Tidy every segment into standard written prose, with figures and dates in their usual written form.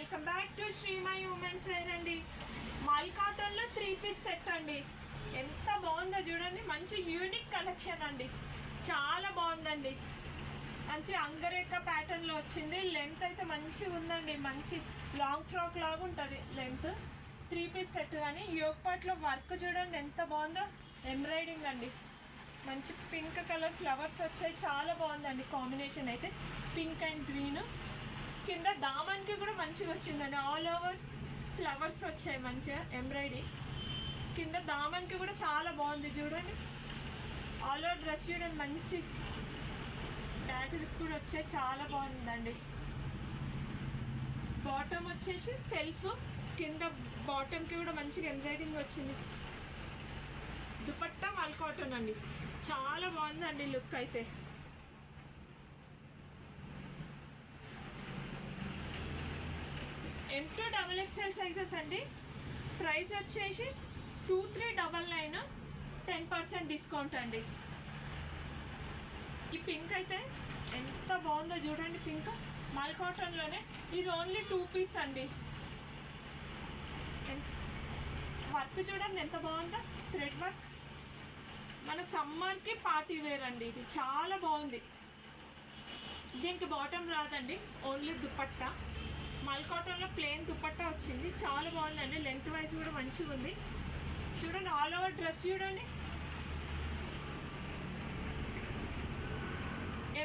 Welcome back to Srimai women's wear అండి. మల్ కాటన్లో 3-పీస్ సెట్ అండి. ఎంత బాగుందో చూడండి, మంచి యూనిక్ కలెక్షన్ అండి, చాలా బాగుందండి. మంచి అంగరేఖ ప్యాటర్న్లో వచ్చింది. లెంత్ అయితే మంచిగా ఉందండి, మంచి లాంగ్ ఫ్రాక్ లాగా ఉంటుంది లెంత్. 3-పీస్ సెట్ కానీ యోగ్ పార్ట్లో వర్క్ చూడండి ఎంత బాగుందో, ఎంబ్రాయిడింగ్ అండి. మంచి పింక్ కలర్ ఫ్లవర్స్ వచ్చాయి, చాలా బాగుందండి కాంబినేషన్ అయితే. పింక్ అండ్ గ్రీన్, కింద దామన్కి కూడా మంచిగా వచ్చిందండి. ఆల్ ఓవర్ ఫ్లవర్స్ వచ్చాయి మంచిగా ఎంబ్రాయిడరీ. కింద దామన్కి కూడా చాలా బాగుంది చూడండి. ఆల్ ఓవర్ డ్రెస్ చూడండి, మంచి టాసిల్స్ కూడా వచ్చాయి, చాలా బాగుందండి. బాటమ్ వచ్చేసి సెల్ఫ్, కింద బాటమ్కి కూడా మంచిగా ఎంబ్రాయిడింగ్ వచ్చింది. దుపట్టా మల్ కాటన్ అండి, చాలా బాగుందండి లుక్ అయితే. M2 XXL సైజెస్ అండి. ప్రైస్ వచ్చేసి 2399, 10% డిస్కౌంట్ అండి. ఈ పింక్ అయితే ఎంత బాగుందో చూడండి, పింక్ మల్ కాటన్లోనే. ఇది ఓన్లీ 2-పీస్ అండి. వర్క్ చూడండి ఎంత బాగుందో, థ్రెడ్ వర్క్. మన సమ్మర్కి పార్టీ వేర్ అండి, ఇది చాలా బాగుంది. దీనికి బాటమ్ రాదండి, ఓన్లీ దుపట్టా. మల్ కాటన్లో ప్లెయిన్ దుపట్టా వచ్చింది, చాలా బాగుందండి. లెంత్ వైజ్ కూడా మంచిగా ఉంది చూడండి. ఆల్ ఓవర్ డ్రెస్ చూడండి.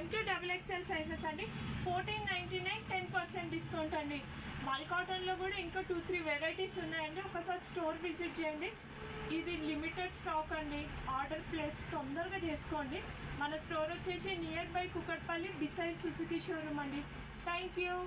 M2 XXL సైజెస్ అండి. 1499, 10% డిస్కౌంట్ అండి. మల్ కాటన్లో కూడా ఇంకా 2-3 వెరైటీస్ ఉన్నాయండి. ఒకసారి స్టోర్ విజిట్ చేయండి. ఇది లిమిటెడ్ స్టాక్ అండి. ఆర్డర్ ప్లేస్ తొందరగా చేసుకోండి. మన స్టోర్ వచ్చేసి nearby Kukatpally, beside Suzuki showroom అండి. Thank you.